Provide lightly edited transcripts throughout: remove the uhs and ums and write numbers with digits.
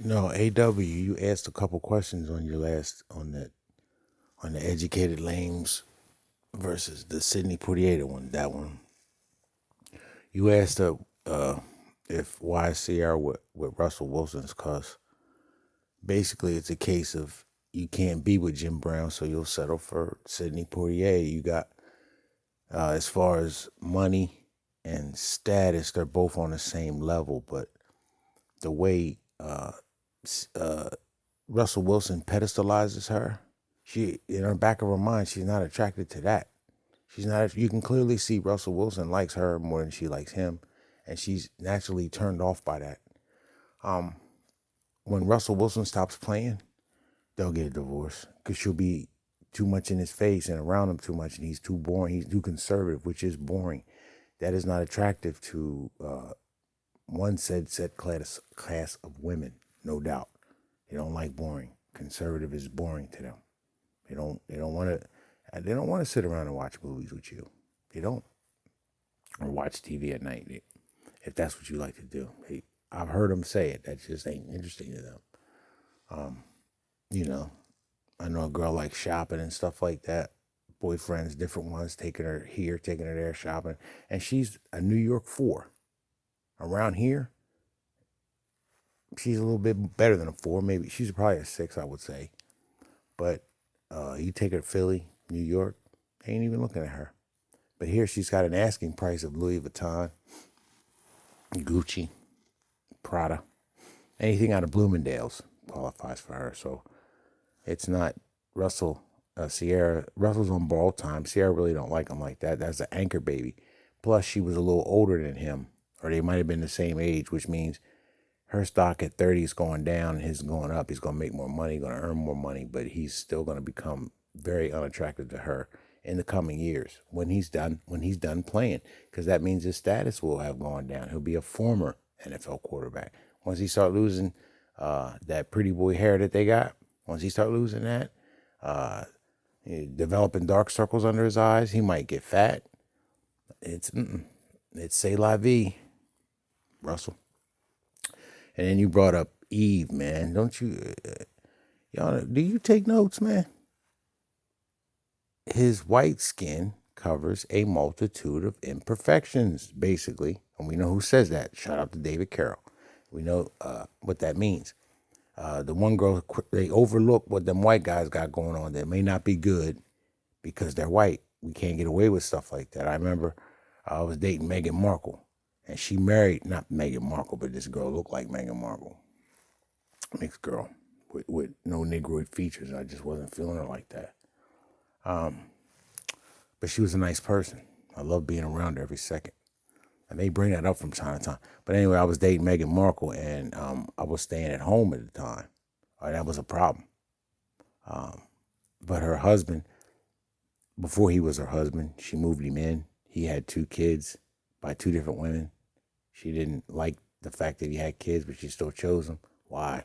No, AW, you asked a couple questions on your last on the educated lames versus the Sidney Poitier one. That one. You asked if why Ciara with Russell Wilson's cause basically it's a case of you can't be with Jim Brown, so you'll settle for Sidney Poitier. You got as far as money and status, they're both on the same level, but the way Russell Wilson pedestalizes her, she in her back of her mind, she's not attracted to that. She's not. You can clearly see Russell Wilson likes her more than she likes him, and she's naturally turned off by that. Um, when Russell Wilson stops playing, they'll get a divorce because she'll be too much in his face and around him too much, and he's too boring. He's too conservative, which is boring. That is not attractive to one said class of women, no doubt. They don't like boring. Conservative is boring to them. They don't want to they don't want to sit around and watch movies with you. They don't, or watch TV at night if that's what you like to do. I've heard them say it. That just ain't interesting to them. Um, you know, I know a girl likes shopping and stuff like that. Boyfriends, different ones, taking her here, taking her there, shopping, and she's a New York 4. Around here, she's a little bit better than a 4. Maybe she's probably a 6, I would say. But you take her to Philly, New York, they ain't even looking at her. But here she's got an asking price of Louis Vuitton, Gucci, Prada, anything out of Bloomingdale's qualifies for her. So it's not Russell, Ciara. Russell's on borrowed time. Ciara really don't like him like that. That's an anchor baby. Plus, she was a little older than him, or they might have been the same age, which means her stock at 30 is going down and his is going up. He's going to make more money, going to earn more money, but he's still going to become very unattractive to her in the coming years when he's done playing, because that means his status will have gone down. He'll be a former NFL quarterback. Once he start losing that pretty boy hair that they got, once he start losing that, uh, developing dark circles under his eyes, he might get fat. It's c'est la vie, Russell. And then you brought up Eve, man. Don't you, y'all? Do you take notes, man? His white skin covers a multitude of imperfections, basically, and we know who says that. Shout out to David Carroll. We know what that means. The one girl, they overlook what them white guys got going on that may not be good because they're white. We can't get away with stuff like that. I remember I was dating Meghan Markle, and she married, not Meghan Markle, but this girl looked like Meghan Markle. Mixed girl with no Negroid features. I just wasn't feeling her like that. But she was a nice person. I love being around her every second. And they bring that up from time to time. But anyway, I was dating Meghan Markle, and I was staying at home at the time. That was a problem. But her husband, before he was her husband, she moved him in. He had 2 kids by 2 different women. She didn't like the fact that he had kids, but she still chose him. Why?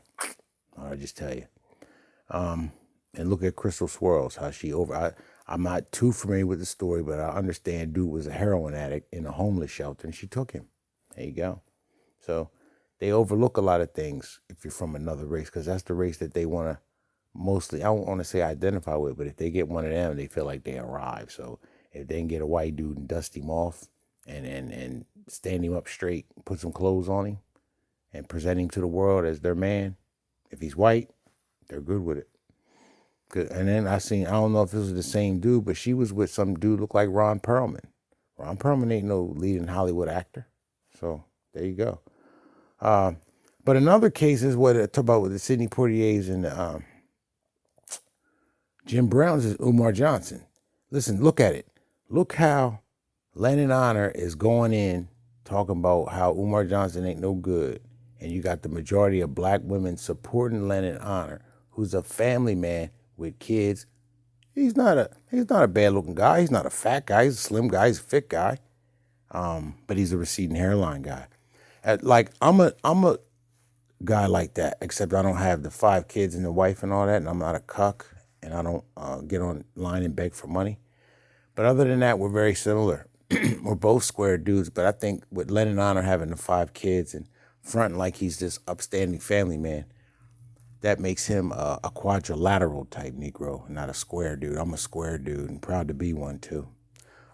I'll just tell you. And look at Crystal Swirls, how she I'm not too familiar with the story, but I understand dude was a heroin addict in a homeless shelter, and she took him. There you go. So they overlook a lot of things if you're from another race, because that's the race that they want to mostly, I don't want to say identify with, but if they get one of them, they feel like they arrived. So if they can get a white dude and dust him off and stand him up straight, put some clothes on him, and present him to the world as their man, if he's white, they're good with it. Good. And then I don't know if this was the same dude, but she was with some dude looked like Ron Perlman. Ron Perlman ain't no leading Hollywood actor. So there you go. But another case is what I talk about with the Sidney Poitiers and Jim Brown's is Umar Johnson. Listen, look at it. Look how Lennon Honor is going in talking about how Umar Johnson ain't no good. And you got the majority of black women supporting Lennon Honor, who's a family man with kids. He's not a bad looking guy. He's not a fat guy. He's a slim guy. He's a fit guy. But he's a receding hairline guy. I'm a guy like that, except I don't have the 5 kids and the wife and all that, and I'm not a cuck, and I don't get online and beg for money. But other than that, we're very similar. We're both square dudes, but I think with Lennon Honor having the 5 kids and fronting like he's this upstanding family man, that makes him a quadrilateral type Negro, not a square dude. I'm a square dude and proud to be one too.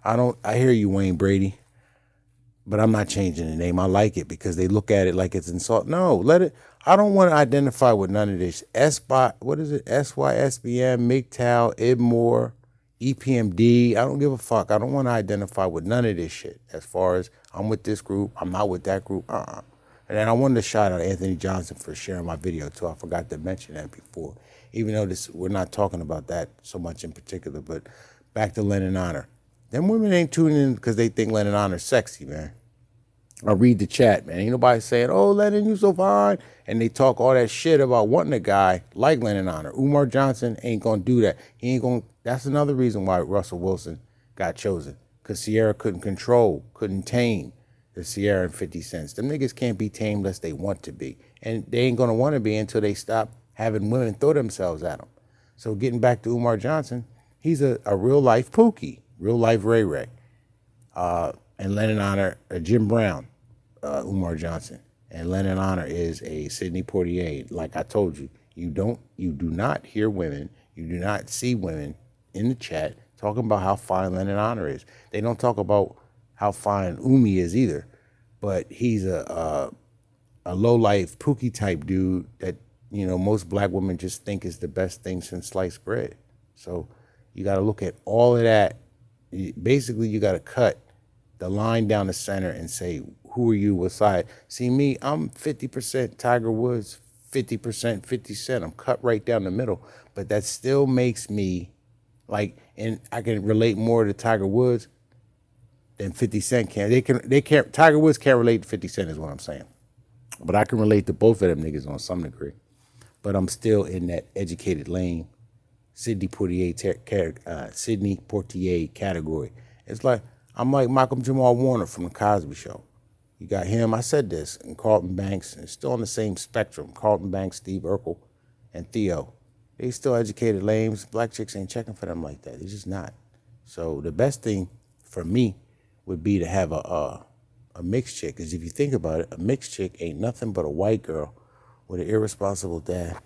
I hear you, Wayne Brady, but I'm not changing the name. I like it because they look at it like it's insult. No, let it. I don't want to identify with none of this. What is it? SYSBM, MGTOW, IBMOR, EPMD. I don't give a fuck. I don't want to identify with none of this shit. As far as I'm with this group, I'm not with that group. And then I wanted to shout out Anthony Johnson for sharing my video too. I forgot to mention that before. Even though we're not talking about that so much in particular, but back to Lennon Honor. Them women ain't tuning in because they think Lennon Honor's sexy, man. I read the chat, man. Ain't nobody saying, "Oh, Lennon, you so fine," and they talk all that shit about wanting a guy like Lennon Honor. Umar Johnson ain't gonna do that. He ain't gonna. That's another reason why Russell Wilson got chosen, because Ciara couldn't tame the Ciara and 50 Cents. Them niggas can't be tamed unless they want to be, and they ain't gonna want to be until they stop having women throw themselves at them. So getting back to Umar Johnson, he's a real life Pookie, real life Ray Ray, and Lennon Honor, Jim Brown. Umar Johnson, and Lennon Honor is a Sidney Poitier. Like I told you, you do not hear women, you do not see women in the chat talking about how fine Lennon Honor is. They don't talk about how fine Umi is either, but he's a low life Pookie type dude that most black women just think is the best thing since sliced bread. So you got to look at all of that. Basically, you got to cut the line down the center and say, who are you? What side? See me, I'm 50% Tiger Woods, 50% 50 Cent. I'm cut right down the middle, but that still makes me and I can relate more to Tiger Woods than 50 Cent can. They can't. Tiger Woods can't relate to 50 Cent is what I'm saying, but I can relate to both of them niggas on some degree. But I'm still in that educated lane, Sidney Poitier category. It's like I'm like Malcolm Jamal Warner from the Cosby Show. You got him, I said this, and Carlton Banks, and still on the same spectrum. Carlton Banks, Steve Urkel, and Theo. They still educated lames. Black chicks ain't checking for them like that. They're just not. So the best thing for me would be to have a mixed chick. Because if you think about it, a mixed chick ain't nothing but a white girl with an irresponsible dad